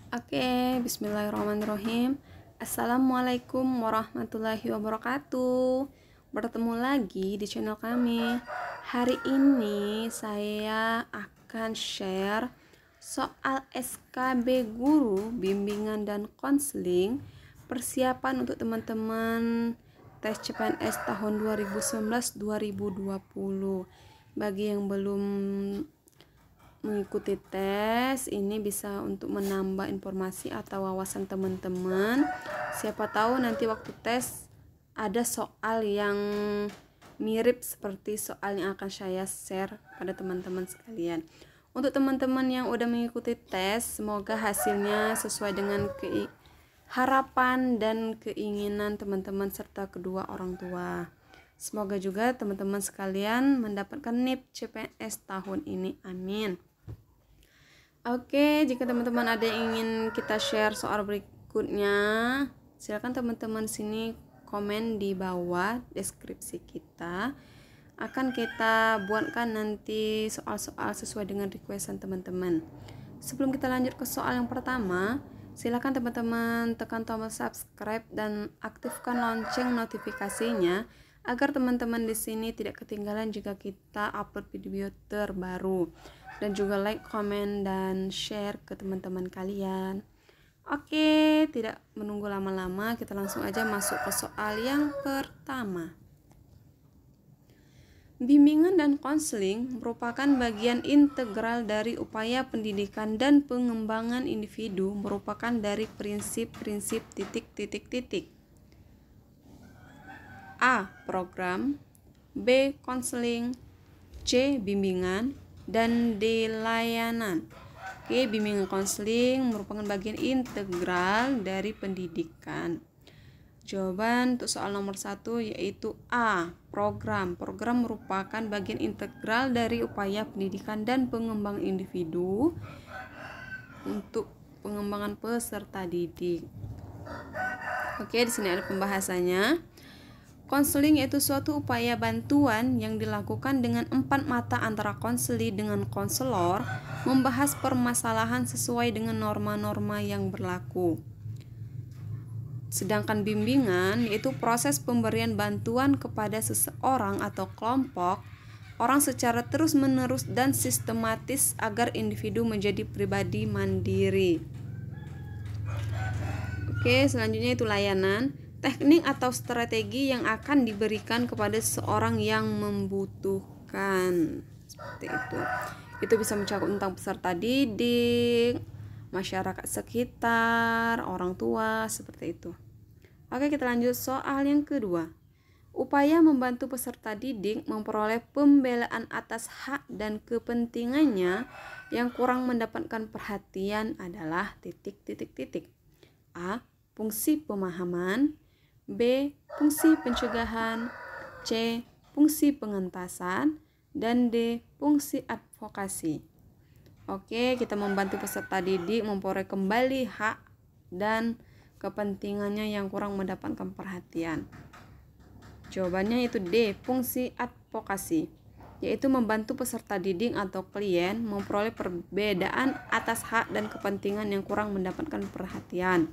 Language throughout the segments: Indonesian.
Bismillahirrahmanirrahim. Assalamualaikum warahmatullahi wabarakatuh. Bertemu lagi di channel kami. Hari ini saya akan share soal SKB Guru Bimbingan dan Konseling persiapan untuk teman-teman tes CPNS tahun 2019-2020. Bagi yang belum mengikuti tes ini bisa untuk menambah informasi atau wawasan teman-teman. Siapa tahu nanti waktu tes ada soal yang mirip seperti soal yang akan saya share pada teman-teman sekalian. Untuk teman-teman yang udah mengikuti tes, semoga hasilnya sesuai dengan harapan dan keinginan teman-teman serta kedua orang tua. Semoga juga teman-teman sekalian mendapatkan NIP CPNS tahun ini. Amin. Oke, jika teman-teman ada yang ingin kita share soal berikutnya, silakan teman-teman sini komen di bawah deskripsi kita. Akan kita buatkan nanti soal-soal sesuai dengan requestan teman-teman. Sebelum kita lanjut ke soal yang pertama, silakan teman-teman tekan tombol subscribe dan aktifkan lonceng notifikasinya agar teman-teman di sini tidak ketinggalan jika kita upload video terbaru. Dan juga like, komen, dan share ke teman-teman kalian. Oke, tidak menunggu lama-lama, kita langsung aja masuk ke soal yang pertama. Bimbingan dan konseling merupakan bagian integral dari upaya pendidikan dan pengembangan individu, merupakan dari prinsip-prinsip titik. A. Program, B. Konseling, C. Bimbingan, dan D. Layanan. Oke, bimbingan konseling merupakan bagian integral dari pendidikan. Jawaban untuk soal nomor 1 yaitu A. Program. Program merupakan bagian integral dari upaya pendidikan dan pengembangan individu untuk pengembangan peserta didik. Oke, di sini ada pembahasannya. Konseling yaitu suatu upaya bantuan yang dilakukan dengan empat mata antara konseli dengan konselor, membahas permasalahan sesuai dengan norma-norma yang berlaku. Sedangkan bimbingan yaitu proses pemberian bantuan kepada seseorang atau kelompok orang secara terus-menerus dan sistematis agar individu menjadi pribadi mandiri. Oke, selanjutnya itu layanan. Teknik atau strategi yang akan diberikan kepada seseorang yang membutuhkan. Seperti itu. Itu bisa mencakup tentang peserta didik, masyarakat sekitar, orang tua, seperti itu. Oke, kita lanjut soal yang kedua. Upaya membantu peserta didik memperoleh pembelaan atas hak dan kepentingannya yang kurang mendapatkan perhatian adalah titik. A. Fungsi pemahaman, B. Fungsi pencegahan, C. Fungsi pengentasan, dan D. Fungsi advokasi. Oke, kita membantu peserta didik memperoleh kembali hak dan kepentingannya yang kurang mendapatkan perhatian. Jawabannya itu D. Fungsi advokasi, yaitu membantu peserta didik atau klien memperoleh perbedaan atas hak dan kepentingan yang kurang mendapatkan perhatian.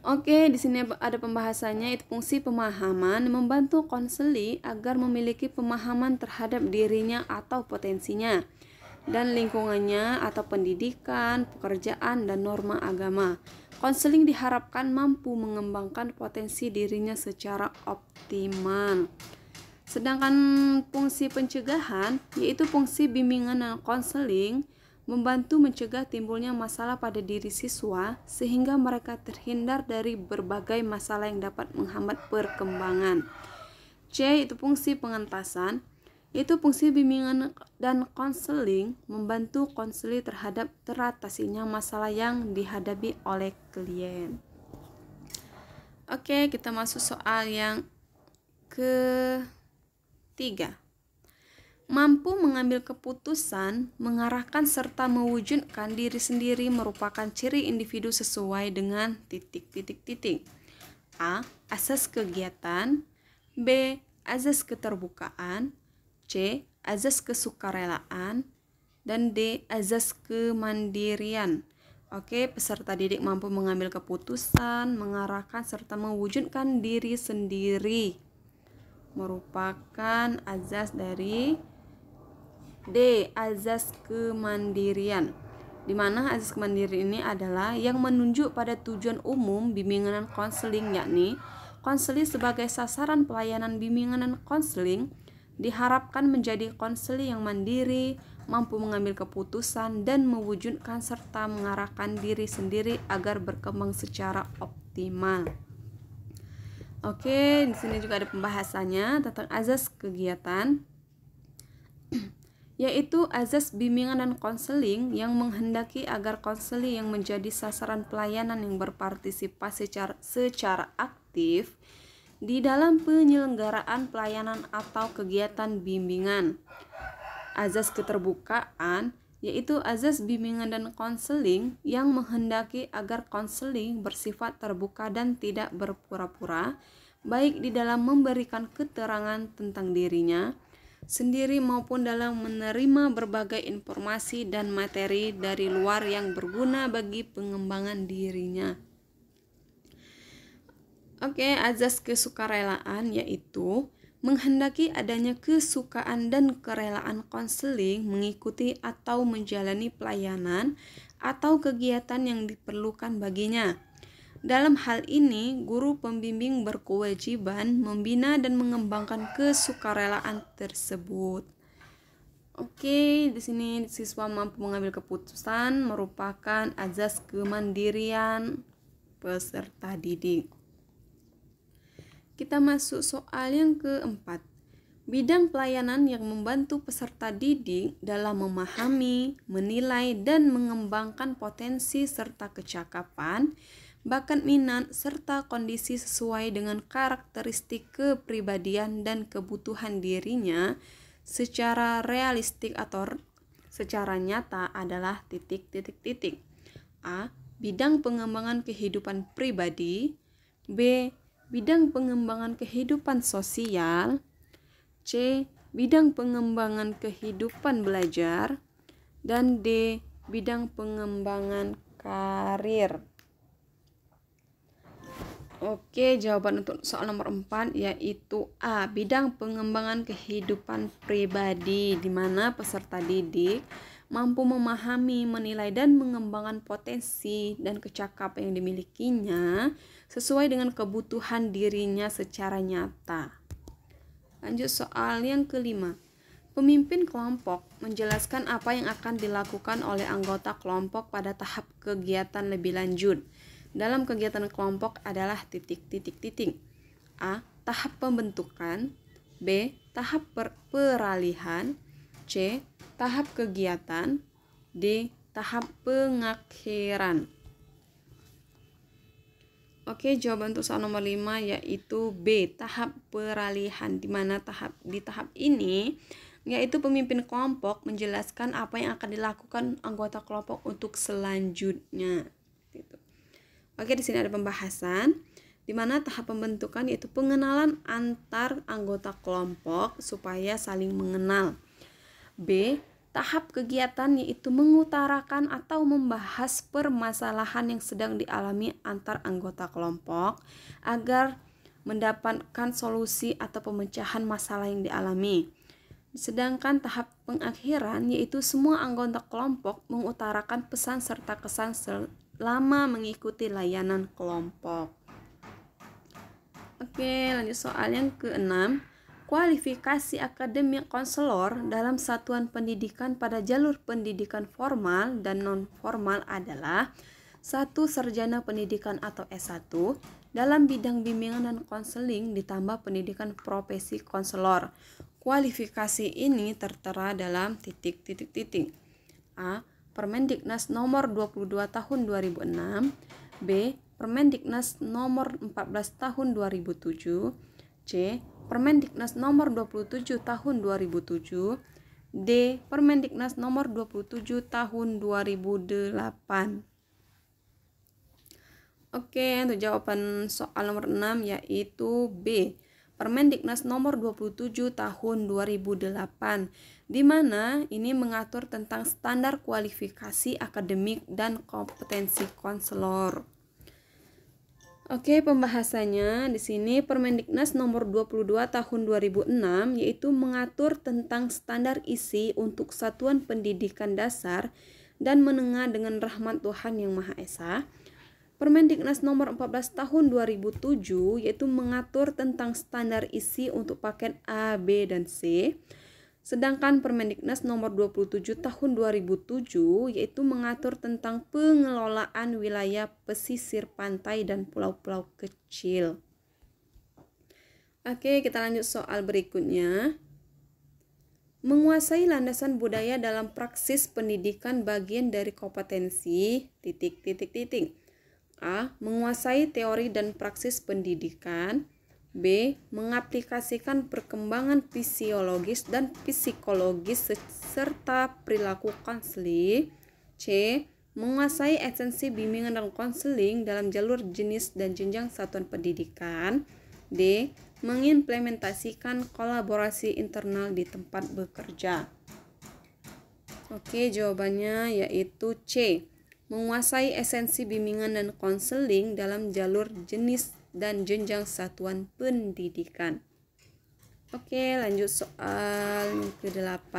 Oke, di sini ada pembahasannya, itu fungsi pemahaman, membantu konseli agar memiliki pemahaman terhadap dirinya atau potensinya dan lingkungannya atau pendidikan, pekerjaan, dan norma agama. Konseling diharapkan mampu mengembangkan potensi dirinya secara optimal. Sedangkan fungsi pencegahan, yaitu fungsi bimbingan dan konseling, membantu mencegah timbulnya masalah pada diri siswa sehingga mereka terhindar dari berbagai masalah yang dapat menghambat perkembangan. C. Itu fungsi pengentasan, yaitu fungsi bimbingan dan konseling membantu konseli terhadap teratasinya masalah yang dihadapi oleh klien. Oke, kita masuk soal yang ketiga. Mampu mengambil keputusan, mengarahkan serta mewujudkan diri sendiri merupakan ciri individu sesuai dengan titik. A. Asas kegiatan, B. Azas keterbukaan, C. Azas kesukarelaan, dan D. Azas kemandirian. Oke, peserta didik mampu mengambil keputusan, mengarahkan, serta mewujudkan diri sendiri. Merupakan azas dari D. Azas kemandirian. Di mana azas kemandirian ini adalah yang menunjuk pada tujuan umum bimbingan konseling, yakni konseling sebagai sasaran pelayanan bimbingan dan konseling diharapkan menjadi konseling yang mandiri, mampu mengambil keputusan dan mewujudkan serta mengarahkan diri sendiri agar berkembang secara optimal. Oke, di sini juga ada pembahasannya tentang azas kegiatan, yaitu azas bimbingan dan konseling yang menghendaki agar konseling yang menjadi sasaran pelayanan yang berpartisipasi secara aktif di dalam penyelenggaraan pelayanan atau kegiatan bimbingan. Azas keterbukaan, yaitu azas bimbingan dan konseling yang menghendaki agar konseling bersifat terbuka dan tidak berpura-pura, baik di dalam memberikan keterangan tentang dirinya sendiri maupun dalam menerima berbagai informasi dan materi dari luar yang berguna bagi pengembangan dirinya. Oke, azas kesukarelaan yaitu menghendaki adanya kesukaan dan kerelaan konseling mengikuti atau menjalani pelayanan atau kegiatan yang diperlukan baginya. Dalam hal ini, guru pembimbing berkewajiban membina dan mengembangkan kesukarelaan tersebut. Oke, di sini siswa mampu mengambil keputusan merupakan azas kemandirian peserta didik. Kita masuk soal yang keempat. Bidang pelayanan yang membantu peserta didik dalam memahami, menilai, dan mengembangkan potensi serta kecakapan, bakat minat, serta kondisi sesuai dengan karakteristik kepribadian dan kebutuhan dirinya secara realistik atau secara nyata adalah titik-titik-titik. A. Bidang pengembangan kehidupan pribadi. B. Bidang pengembangan kehidupan sosial. C. Bidang pengembangan kehidupan belajar. Dan D. Bidang pengembangan karir. Oke, jawaban untuk soal nomor 4 yaitu A. Bidang pengembangan kehidupan pribadi, di mana peserta didik mampu memahami, menilai, dan mengembangkan potensi dan kecakapan yang dimilikinya sesuai dengan kebutuhan dirinya secara nyata. Lanjut soal yang kelima. Pemimpin kelompok menjelaskan apa yang akan dilakukan oleh anggota kelompok pada tahap kegiatan lebih lanjut. Dalam kegiatan kelompok adalah titik-titik-titik. A. Tahap pembentukan. B. Tahap peralihan. C. Tahap kegiatan. D. Tahap pengakhiran. Oke, jawaban untuk soal nomor 5 yaitu B. Tahap peralihan, di mana di tahap ini yaitu pemimpin kelompok menjelaskan apa yang akan dilakukan anggota kelompok untuk selanjutnya. Gitu. Oke, di sini ada pembahasan di mana tahap pembentukan yaitu pengenalan antar anggota kelompok supaya saling mengenal. B. Tahap kegiatan yaitu mengutarakan atau membahas permasalahan yang sedang dialami antar anggota kelompok agar mendapatkan solusi atau pemecahan masalah yang dialami. Sedangkan tahap pengakhiran yaitu semua anggota kelompok mengutarakan pesan serta kesan selama mengikuti layanan kelompok. Oke, lanjut soal yang ke-6. Kualifikasi akademik konselor dalam satuan pendidikan pada jalur pendidikan formal dan non-formal adalah 1. Sarjana pendidikan atau S1 dalam bidang bimbingan dan konseling ditambah pendidikan profesi konselor. Kualifikasi ini tertera dalam titik-titik-titik. A. Permendiknas nomor 22 tahun 2006. B. Permendiknas nomor 14 tahun 2007. C. Permendiknas nomor 27 tahun 2007. D. Permendiknas nomor 27 tahun 2008. Oke, untuk jawaban soal nomor 6 yaitu B. Permendiknas nomor 27 tahun 2008. di mana ini mengatur tentang standar kualifikasi akademik dan kompetensi konselor. Oke, pembahasannya di sini Permendiknas nomor 22 tahun 2006 yaitu mengatur tentang standar isi untuk satuan pendidikan dasar dan menengah dengan rahmat Tuhan Yang Maha Esa. Permendiknas nomor 14 tahun 2007 yaitu mengatur tentang standar isi untuk paket A, B, dan C. Sedangkan Permendiknas nomor 27 tahun 2007 yaitu mengatur tentang pengelolaan wilayah pesisir pantai dan pulau-pulau kecil. Oke, kita lanjut soal berikutnya. Menguasai landasan budaya dalam praksis pendidikan bagian dari kompetensi ... A. Menguasai teori dan praksis pendidikan. B. Mengaplikasikan perkembangan fisiologis dan psikologis serta perilaku konseling. C. Menguasai esensi bimbingan dan konseling dalam jalur jenis dan jenjang satuan pendidikan. D. Mengimplementasikan kolaborasi internal di tempat bekerja. Oke, jawabannya yaitu C. Menguasai esensi bimbingan dan konseling dalam jalur jenis dan jenjang satuan pendidikan. Oke, lanjut soal ke-8.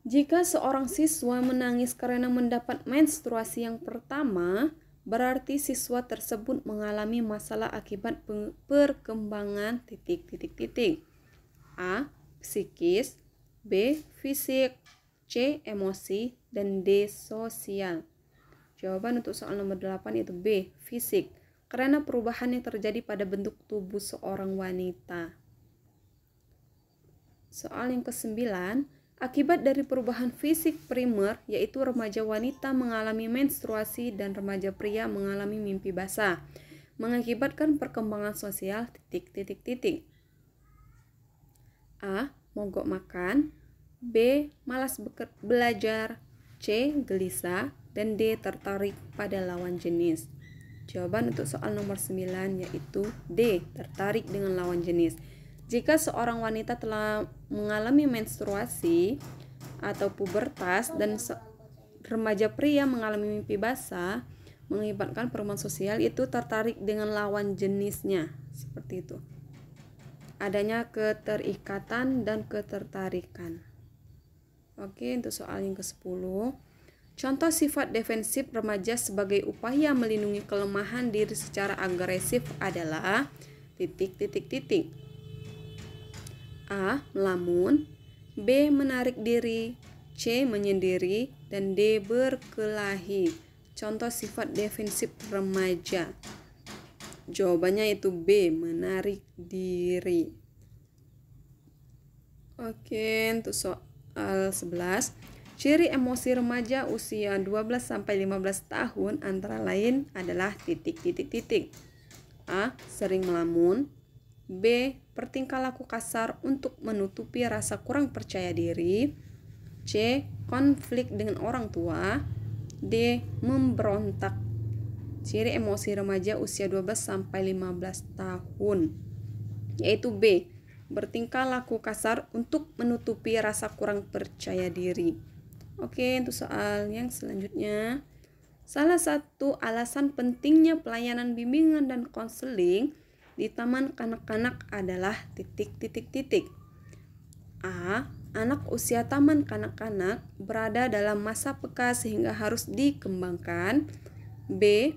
Jika seorang siswa menangis karena mendapat menstruasi yang pertama, berarti siswa tersebut mengalami masalah akibat perkembangan ... A. Psikis, B. Fisik, C. Emosi, dan D. Sosial. Jawaban untuk soal nomor 8 yaitu B. Fisik, karena perubahan yang terjadi pada bentuk tubuh seorang wanita. Soal yang ke-9, akibat dari perubahan fisik primer yaitu remaja wanita mengalami menstruasi dan remaja pria mengalami mimpi basah, mengakibatkan perkembangan sosial ... A. Mogok makan, B. Malas belajar, C. Gelisah, dan D. Tertarik pada lawan jenis. Jawaban untuk soal nomor 9 yaitu D. Tertarik dengan lawan jenis. Jika seorang wanita telah mengalami menstruasi atau pubertas dan remaja pria mengalami mimpi basah, mengakibatkan perubahan sosial itu tertarik dengan lawan jenisnya. Seperti itu. Adanya keterikatan dan ketertarikan. Oke, untuk soal yang ke-10. Contoh sifat defensif remaja sebagai upaya melindungi kelemahan diri secara agresif adalah ... A. Melamun, B. Menarik diri, C. Menyendiri, dan D. Berkelahi. Contoh sifat defensif remaja. Jawabannya itu B. Menarik diri. Oke, untuk soal 11. Ciri emosi remaja usia 12-15 tahun antara lain adalah ... A. Sering melamun, B. Bertingkah laku kasar untuk menutupi rasa kurang percaya diri, C. Konflik dengan orang tua, D. Memberontak. Ciri emosi remaja usia 12-15 tahun yaitu B. Bertingkah laku kasar untuk menutupi rasa kurang percaya diri. Oke, untuk soal yang selanjutnya. Salah satu alasan pentingnya pelayanan bimbingan dan konseling di taman kanak-kanak adalah ... A. Anak usia taman kanak-kanak berada dalam masa peka sehingga harus dikembangkan. B.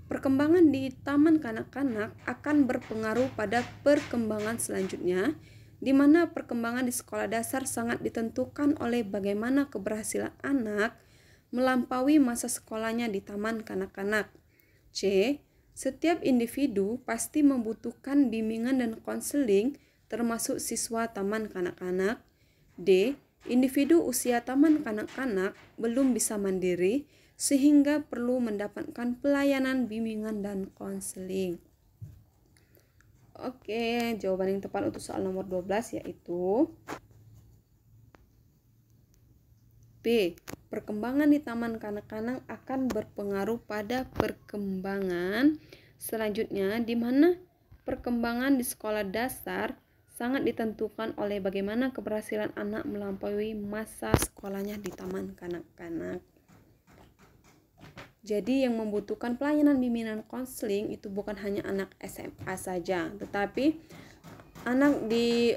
Perkembangan di taman kanak-kanak akan berpengaruh pada perkembangan selanjutnya, di mana perkembangan di sekolah dasar sangat ditentukan oleh bagaimana keberhasilan anak melampaui masa sekolahnya di taman kanak-kanak. C. Setiap individu pasti membutuhkan bimbingan dan konseling, termasuk siswa taman kanak-kanak. D. Individu usia taman kanak-kanak belum bisa mandiri, sehingga perlu mendapatkan pelayanan bimbingan dan konseling. Oke, jawaban yang tepat untuk soal nomor 12 yaitu B. Perkembangan di taman kanak-kanak akan berpengaruh pada perkembangan selanjutnya, di mana perkembangan di sekolah dasar sangat ditentukan oleh bagaimana keberhasilan anak melampaui masa sekolahnya di taman kanak-kanak. Jadi yang membutuhkan pelayanan bimbingan konseling itu bukan hanya anak SMA saja, tetapi anak di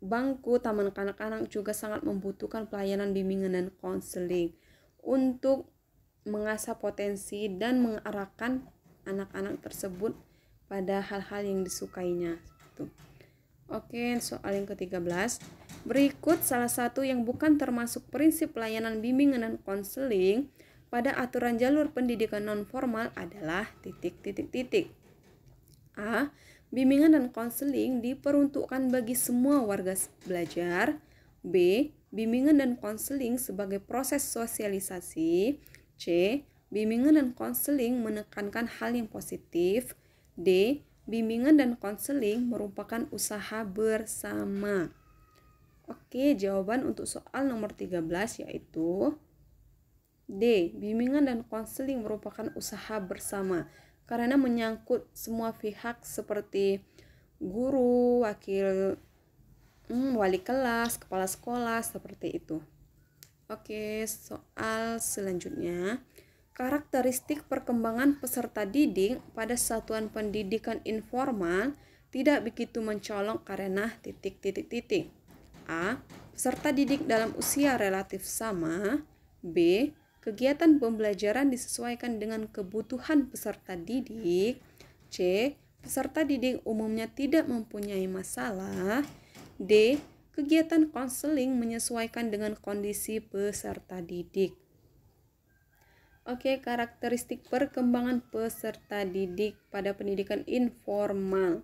bangku taman kanak-kanak juga sangat membutuhkan pelayanan bimbingan dan konseling untuk mengasah potensi dan mengarahkan anak-anak tersebut pada hal-hal yang disukainya. Oke, soal yang ke-13. Berikut salah satu yang bukan termasuk prinsip pelayanan bimbingan dan konseling pada aturan jalur pendidikan non-formal adalah A. Bimbingan dan konseling diperuntukkan bagi semua warga belajar. B. Bimbingan dan konseling sebagai proses sosialisasi. C. Bimbingan dan konseling menekankan hal yang positif. D. Bimbingan dan konseling merupakan usaha bersama. Oke, jawaban untuk soal nomor 13 yaitu D. Bimbingan dan konseling merupakan usaha bersama karena menyangkut semua pihak seperti guru, wali kelas, kepala sekolah, seperti itu. Oke, soal selanjutnya. Karakteristik perkembangan peserta didik pada satuan pendidikan informal tidak begitu mencolok karena A. Peserta didik dalam usia relatif sama. B. Kegiatan pembelajaran disesuaikan dengan kebutuhan peserta didik. C. Peserta didik umumnya tidak mempunyai masalah. D. Kegiatan konseling menyesuaikan dengan kondisi peserta didik. Oke, karakteristik perkembangan peserta didik pada pendidikan informal.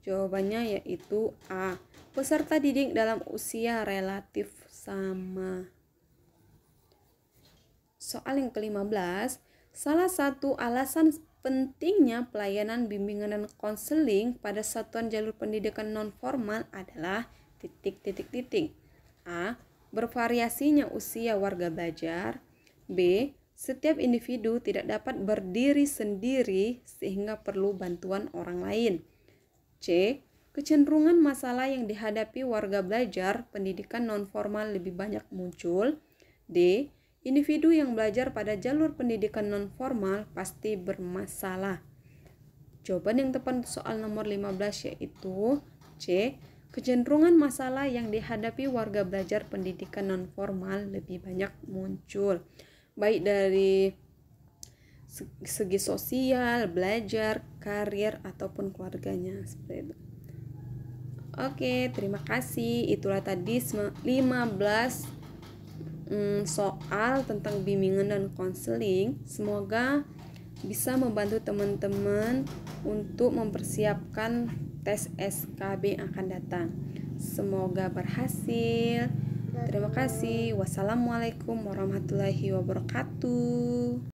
Jawabannya yaitu A. Peserta didik dalam usia relatif sama. Soal yang ke-15. Salah satu alasan pentingnya pelayanan bimbingan dan konseling pada satuan jalur pendidikan non-formal adalah A. Bervariasinya usia warga belajar. B. Setiap individu tidak dapat berdiri sendiri sehingga perlu bantuan orang lain. C. Kecenderungan masalah yang dihadapi warga belajar pendidikan non-formal lebih banyak muncul. D. Individu yang belajar pada jalur pendidikan non-formal pasti bermasalah. Jawaban yang tepat untuk soal nomor 15 yaitu C. Kecenderungan masalah yang dihadapi warga belajar pendidikan non-formal lebih banyak muncul, baik dari segi sosial, belajar, karir, ataupun keluarganya. Seperti itu. Oke, terima kasih. Itulah tadi 15 soal tentang bimbingan dan konseling. Semoga bisa membantu teman-teman untuk mempersiapkan tes SKB yang akan datang. Semoga berhasil. Terima kasih. Wassalamualaikum warahmatullahi wabarakatuh.